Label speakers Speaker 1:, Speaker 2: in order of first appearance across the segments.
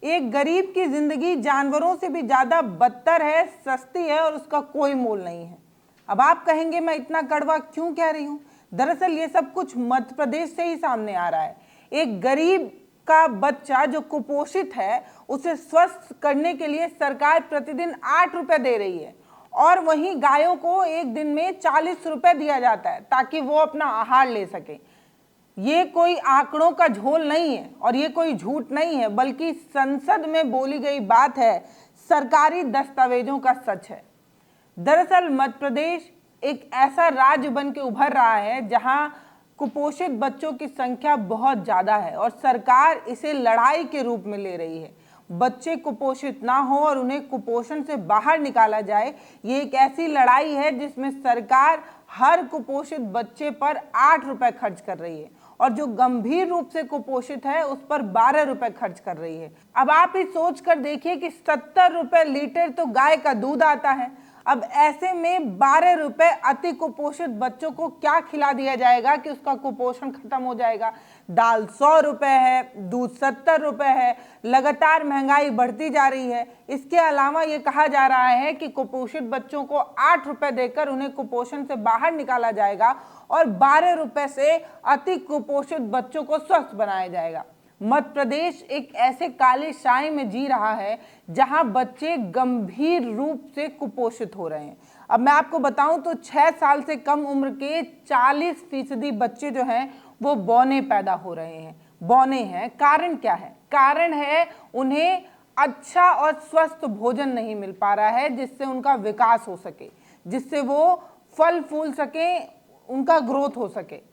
Speaker 1: एक गरीब की जिंदगी जानवरों से भी ज्यादा बदतर है, सस्ती है और उसका कोई मोल नहीं है। अब आप कहेंगे मैं इतना कड़वा क्यों कह रही हूं? दरअसल ये सब कुछ मध्य प्रदेश से ही सामने आ रहा है। एक गरीब का बच्चा जो कुपोषित है, उसे स्वस्थ करने के लिए सरकार प्रतिदिन 8 रुपए दे रही है और वहीं गायों को एक दिन में 40 रुपए दिया जाता है ताकि वो अपना आहार ले सके। ये कोई आंकड़ों का झोल नहीं है और ये कोई झूठ नहीं है, बल्कि संसद में बोली गई बात है, सरकारी दस्तावेजों का सच है। दरअसल मध्य प्रदेश एक ऐसा राज्य बन के उभर रहा है जहां कुपोषित बच्चों की संख्या बहुत ज्यादा है और सरकार इसे लड़ाई के रूप में ले रही है। बच्चे कुपोषित ना हो और उन्हें कुपोषण से बाहर निकाला जाए, ये एक ऐसी लड़ाई है जिसमें सरकार हर कुपोषित बच्चे पर 8 रुपए खर्च कर रही है और जो गंभीर रूप से कुपोषित है उस पर 12 रुपए खर्च कर रही है। अब आप ही सोच कर देखिए कि 70 रुपए लीटर तो गाय का दूध आता है। अब ऐसे में 12 रुपए अति कुपोषित बच्चों को क्या खिला दिया जाएगा कि उसका कुपोषण खत्म हो जाएगा? दाल 100 रुपए है, दूध 70 रुपए है, लगातार महंगाई बढ़ती जा रही है। इसके अलावा ये कहा जा रहा है कि कुपोषित बच्चों को 8 रुपए देकर उन्हें कुपोषण से बाहर निकाला जाएगा और 12 रुपए से अति कुपोषित बच्चों को स्वस्थ बनाया जाएगा। मध्य प्रदेश एक ऐसे काले शाही में जी रहा है जहां बच्चे गंभीर रूप से कुपोषित हो रहे हैं। अब मैं आपको बताऊं तो 6 साल से कम उम्र के 40% बच्चे जो हैं वो बौने पैदा हो रहे हैं। बौने हैं, कारण क्या है? कारण है उन्हें अच्छा और स्वस्थ भोजन नहीं मिल पा रहा है जिससे उनका विकास हो सके, जिससे वो फल फूल सके, उनका ग्रोथ हो सके।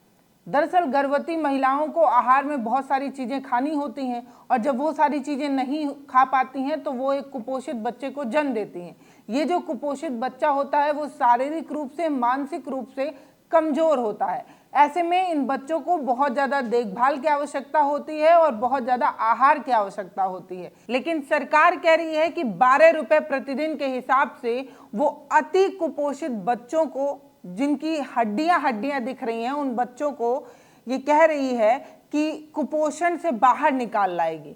Speaker 1: दरअसल गर्भवती महिलाओं को आहार में बहुत सारी चीज़ें खानी होती हैं और जब वो सारी चीज़ें नहीं खा पाती हैं तो वो एक कुपोषित बच्चे को जन्म देती हैं। ये जो कुपोषित बच्चा होता है वो शारीरिक रूप से, मानसिक रूप से कमज़ोर होता है। ऐसे में इन बच्चों को बहुत ज़्यादा देखभाल की आवश्यकता होती है और बहुत ज़्यादा आहार की आवश्यकता होती है। लेकिन सरकार कह रही है कि 12 रुपये प्रतिदिन के हिसाब से वो अति कुपोषित बच्चों को, जिनकी हड्डियां दिख रही हैं, उन बच्चों को ये कह रही है कि कुपोषण से बाहर निकाल लाएगी।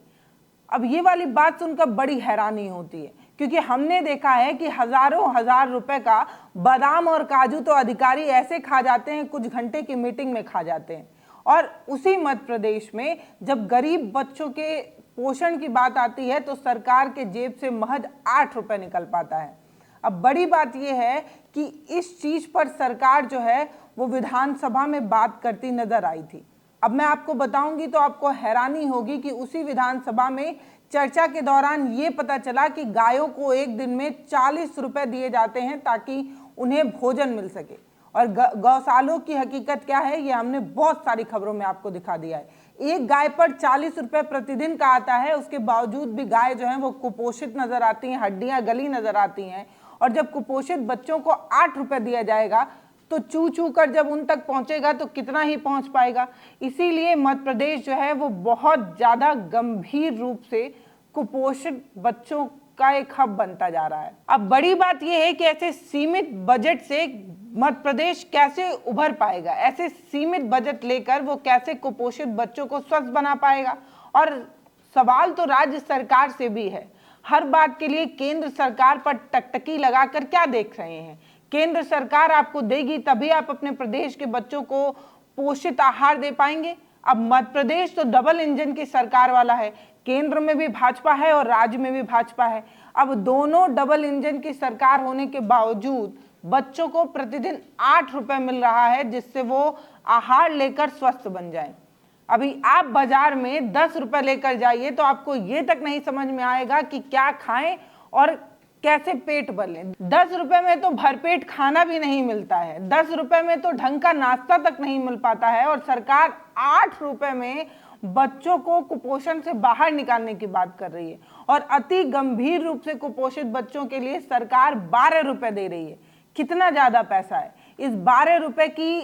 Speaker 1: अब ये वाली बात सुनकर बड़ी हैरानी होती है क्योंकि हमने देखा है कि हजारों हजार रुपए का बादाम और काजू तो अधिकारी ऐसे खा जाते हैं, कुछ घंटे की मीटिंग में खा जाते हैं। और उसी मध्य प्रदेश में जब गरीब बच्चों के पोषण की बात आती है तो सरकार के जेब से महज 8 रुपए निकल पाता है। अब बड़ी बात यह है कि इस चीज पर सरकार जो है वो विधानसभा में बात करती नजर आई थी। अब मैं आपको बताऊंगी तो आपको हैरानी होगी कि उसी विधानसभा में चर्चा के दौरान ये पता चला कि गायों को एक दिन में 40 रुपए दिए जाते हैं ताकि उन्हें भोजन मिल सके। और गौशालों की हकीकत क्या है ये हमने बहुत सारी खबरों में आपको दिखा दिया है। एक गाय पर 40 रुपए प्रतिदिन का आता है, उसके बावजूद भी गाय जो है वो कुपोषित नजर आती हैं, हड्डियां गली नजर आती हैं। और जब कुपोषित बच्चों को 8 रुपए दिया जाएगा तो चू चू कर जब उन तक पहुंचेगा तो कितना ही पहुंच पाएगा। इसीलिए मध्य प्रदेश जो है वो बहुत ज़्यादा गंभीर रूप से कुपोषित बच्चों का एक हब बनता जा रहा है। अब बड़ी बात यह है कि ऐसे सीमित बजट से मध्य प्रदेश कैसे उभर पाएगा, ऐसे सीमित बजट लेकर वो कैसे कुपोषित बच्चों को स्वस्थ बना पाएगा। और सवाल तो राज्य सरकार से भी है। हर बात के लिए केंद्र सरकार पर टकटकी लगाकर क्या देख रहे हैं? केंद्र सरकार आपको देगी तभी आप अपने प्रदेश के बच्चों को पोषित आहार दे पाएंगे। अब मध्य प्रदेश तो डबल इंजन की सरकार वाला है, केंद्र में भी भाजपा है और राज्य में भी भाजपा है। अब दोनों डबल इंजन की सरकार होने के बावजूद बच्चों को प्रतिदिन 8 रुपए मिल रहा है जिससे वो आहार लेकर स्वस्थ बन जाए। अभी आप बाजार में 10 रुपए लेकर जाइए तो आपको ये तक नहीं समझ में आएगा कि क्या खाएं और कैसे पेट भर 10 रुपए में तो भरपेट खाना भी नहीं मिलता है, 10 रुपए में तो ढंग का नाश्ता तक नहीं मिल पाता है और सरकार 8 रुपए में बच्चों को कुपोषण से बाहर निकालने की बात कर रही है। और अति गंभीर रूप से कुपोषित बच्चों के लिए सरकार 12 रुपए दे रही है। कितना ज्यादा पैसा है। इस 12 रुपए की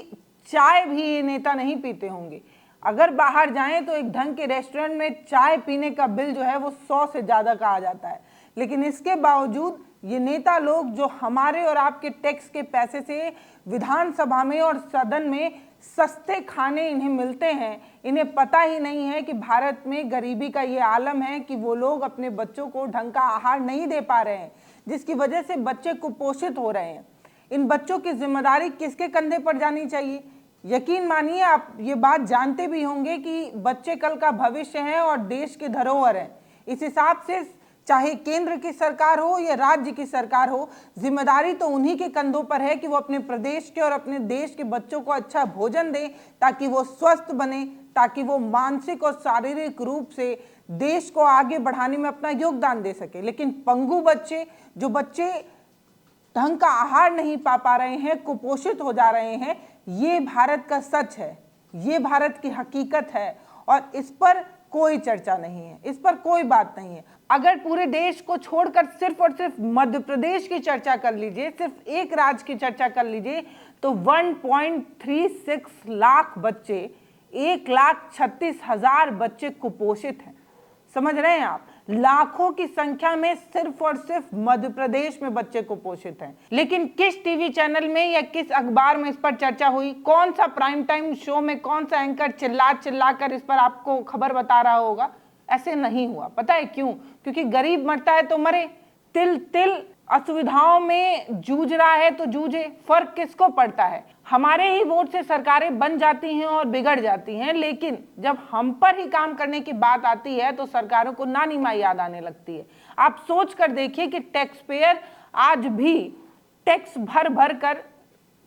Speaker 1: चाय भी ये नेता नहीं पीते होंगे। अगर बाहर जाएं तो एक ढंग के रेस्टोरेंट में चाय पीने का बिल जो है वो 100 से ज्यादा का आ जाता है। लेकिन इसके बावजूद ये नेता लोग जो हमारे और आपके टैक्स के पैसे से विधानसभा में और सदन में सस्ते खाने इन्हें मिलते हैं, इन्हें पता ही नहीं है कि भारत में गरीबी का ये आलम है कि वो लोग अपने बच्चों को ढंग का आहार नहीं दे पा रहे हैं, जिसकी वजह से बच्चे कुपोषित हो रहे हैं। इन बच्चों की जिम्मेदारी किसके कंधे पर जानी चाहिए? यकीन मानिए आप ये बात जानते भी होंगे कि बच्चे कल का भविष्य हैं और देश की धरोहर हैं। इस हिसाब से चाहे केंद्र की सरकार हो या राज्य की सरकार हो, जिम्मेदारी तो उन्हीं के कंधों पर है कि वो अपने प्रदेश के और अपने देश के बच्चों को अच्छा भोजन दें, ताकि वो स्वस्थ बने, ताकि वो मानसिक और शारीरिक रूप से देश को आगे बढ़ाने में अपना योगदान दे सके। लेकिन पंगु बच्चे, जो बच्चे ढंग का आहार नहीं पा रहे हैं, कुपोषित हो जा रहे हैं, ये भारत का सच है, ये भारत की हकीकत है और इस पर कोई चर्चा नहीं है, इस पर कोई बात नहीं है। अगर पूरे देश को छोड़कर सिर्फ और सिर्फ मध्य प्रदेश की चर्चा कर लीजिए, सिर्फ एक राज्य की चर्चा कर लीजिए, तो 1.36 लाख बच्चे, 1,36,000 बच्चे कुपोषित हैं। समझ रहे हैं आप? लाखों की संख्या में सिर्फ और सिर्फ मध्य प्रदेश में बच्चे कुपोषित हैं। लेकिन किस टीवी चैनल में या किस अखबार में इस पर चर्चा हुई? कौन सा प्राइम टाइम शो में कौन सा एंकर चिल्ला चिल्ला कर इस पर आपको खबर बता रहा होगा? ऐसे नहीं हुआ। पता है क्यों? क्योंकि गरीब मरता है तो मरे, तिल तिल असुविधाओं में जूझ रहा है तो जूझे, फर्क किसको पड़ता है? हमारे ही वोट से सरकारें बन जाती हैं और बिगड़ जाती हैं, लेकिन जब हम पर ही काम करने की बात आती है तो सरकारों को नानी माँ याद आने लगती है। आप सोच कर देखिए कि टैक्स पेयर आज भी टैक्स भर भर कर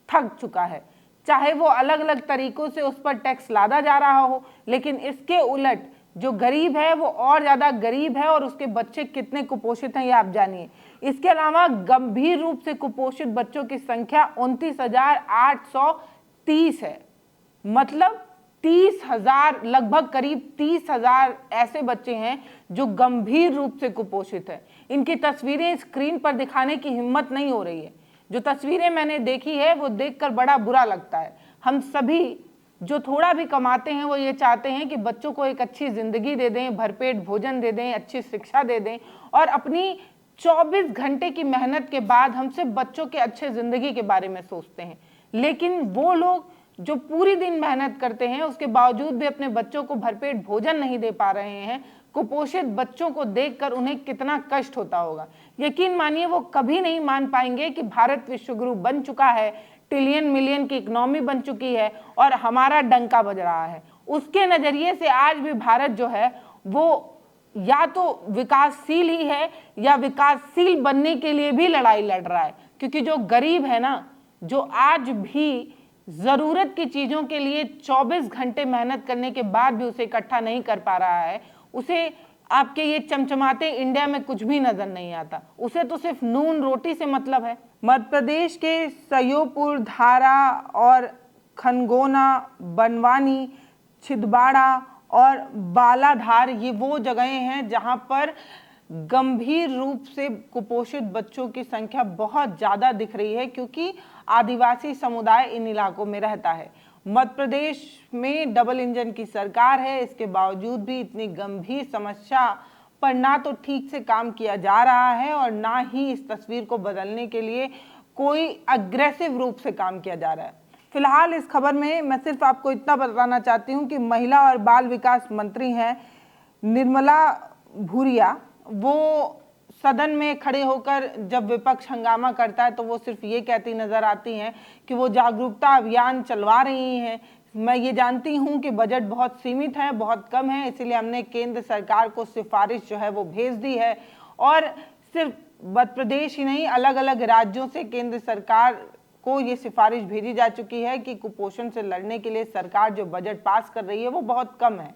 Speaker 1: थक चुका है, चाहे वो अलग अलग तरीकों से उस पर टैक्स लादा जा रहा हो, लेकिन इसके उलट जो गरीब है वो और ज्यादा गरीब है और उसके बच्चे कितने कुपोषित हैं ये आप जानिए। इसके अलावा गंभीर रूप से कुपोषित बच्चों की संख्या 29,830 है। मतलब 30,000, लगभग करीब 30,000 ऐसे बच्चे हैं जो गंभीर रूप से कुपोषित हैं। इनकी तस्वीरें स्क्रीन पर दिखाने की हिम्मत नहीं हो रही है। जो तस्वीरें मैंने देखी है वो देखकर बड़ा बुरा लगता है। हम सभी जो थोड़ा भी कमाते हैं वो ये चाहते हैं कि बच्चों को एक अच्छी जिंदगी दे दें, भरपेट भोजन दे दें, अच्छी शिक्षा दे दें, और अपनी 24 घंटे की मेहनत के बाद हम सिर्फ बच्चों के अच्छे जिंदगी के बारे में सोचते हैं। लेकिन वो लोग जो पूरी दिन मेहनत करते हैं उसके बावजूद भी अपने बच्चों को भरपेट भोजन नहीं दे पा रहे हैं, कुपोषित बच्चों को देखकर उन्हें कितना कष्ट होता होगा। यकीन मानिए वो कभी नहीं मान पाएंगे कि भारत विश्वगुरु बन चुका है, ट्रिलियन मिलियन की इकोनॉमी बन चुकी है और हमारा डंका बज रहा है। उसके नजरिए से आज भी भारत जो है वो या तो विकासशील ही है या विकासशील बनने के लिए भी लड़ाई लड़ रहा है। क्योंकि जो गरीब है ना, जो आज भी जरूरत की चीजों के लिए 24 घंटे मेहनत करने के बाद भी उसे इकट्ठा नहीं कर पा रहा है, उसे आपके ये चमचमाते इंडिया में कुछ भी नजर नहीं आता। उसे तो सिर्फ नून रोटी से मतलब है। मध्य प्रदेश के सयोपुर, धारा और खनगोना, बनवानी, छिदवाड़ा और बालाधार ये वो जगहें हैं जहां पर गंभीर रूप से कुपोषित बच्चों की संख्या बहुत ज़्यादा दिख रही है, क्योंकि आदिवासी समुदाय इन इलाकों में रहता है। मध्य प्रदेश में डबल इंजन की सरकार है, इसके बावजूद भी इतनी गंभीर समस्या पर ना तो ठीक से काम किया जा रहा है और ना ही इस तस्वीर को बदलने के लिए कोई अग्रेसिव रूप से काम किया जा रहा है। फिलहाल इस खबर में मैं सिर्फ आपको इतना बताना चाहती हूँ कि महिला और बाल विकास मंत्री हैं निर्मला भूरिया, वो सदन में खड़े होकर जब विपक्ष हंगामा करता है तो वो सिर्फ ये कहती नजर आती हैं कि वो जागरूकता अभियान चलवा रही हैं। मैं ये जानती हूँ कि बजट बहुत सीमित है, बहुत कम है, इसीलिए हमने केंद्र सरकार को सिफारिश जो है वो भेज दी है और सिर्फ मध्य प्रदेश ही नहीं, अलग अलग राज्यों से केंद्र सरकार को ये सिफारिश भेजी जा चुकी है कि कुपोषण से लड़ने के लिए सरकार जो बजट पास कर रही है वो बहुत कम है।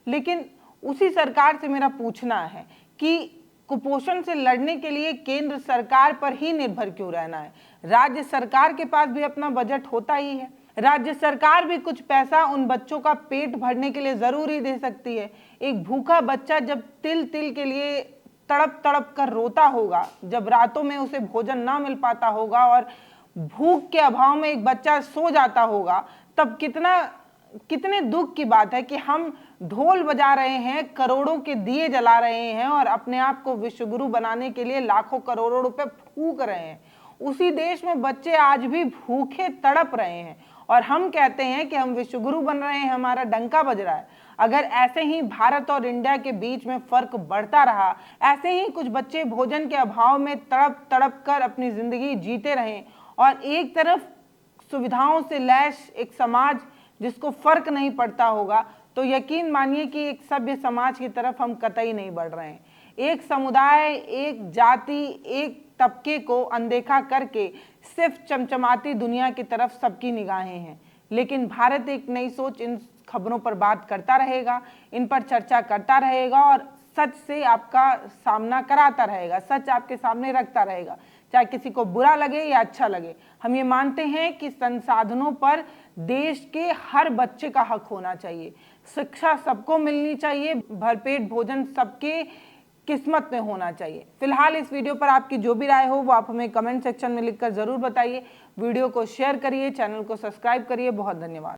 Speaker 1: लेकिन उसी सरकार से मेरा पूछना है कि कुपोषण से लड़ने के लिए केंद्र सरकार पर ही निर्भर क्यों रहना है? राज्य सरकार के पास भी अपना बजट होता ही है। राज्य सरकार भी कुछ पैसा उन बच्चों का पेट भरने के लिए जरूर ही दे सकती है। एक भूखा बच्चा जब तिल तिल के लिए तड़प तड़प कर रोता होगा, जब रातों में उसे भोजन ना मिल पाता होगा और भूख के अभाव में एक बच्चा सो जाता होगा, तब कितने दुख की बात है कि हम ढोल बजा रहे हैं, करोड़ों के दिए जला रहे हैं और अपने आप को विश्वगुरु बनाने के लिए लाखों करोड़ों रुपए फूंक रहे हैं। उसी देश में बच्चे आज भी भूखे तड़प रहे हैं और हम कहते हैं कि हम विश्वगुरु बन रहे हैं, हमारा डंका बज रहा है। अगर ऐसे ही भारत और इंडिया के बीच में फर्क बढ़ता रहा, ऐसे ही कुछ बच्चे भोजन के अभाव में तड़प तड़प कर अपनी जिंदगी जीते रहें और एक तरफ सुविधाओं से लैस एक समाज जिसको फर्क नहीं पड़ता होगा, तो यकीन मानिए कि एक सभ्य समाज की तरफ हम कतई नहीं बढ़ रहे हैं। एक समुदाय, एक जाति, एक तबके को अनदेखा करके सिर्फ चमचमाती दुनिया की तरफ सबकी निगाहें हैं। लेकिन भारत एक नई सोच इन खबरों पर बात करता रहेगा, इन पर चर्चा करता रहेगा और सच से आपका सामना कराता रहेगा, सच आपके सामने रखता रहेगा, चाहे किसी को बुरा लगे या अच्छा लगे। हम ये मानते हैं कि संसाधनों पर देश के हर बच्चे का हक होना चाहिए, शिक्षा सबको मिलनी चाहिए, भरपेट भोजन सबके किस्मत में होना चाहिए। फिलहाल इस वीडियो पर आपकी जो भी राय हो वो आप हमें कमेंट सेक्शन में लिखकर जरूर बताइए। वीडियो को शेयर करिए, चैनल को सब्सक्राइब करिए। बहुत धन्यवाद।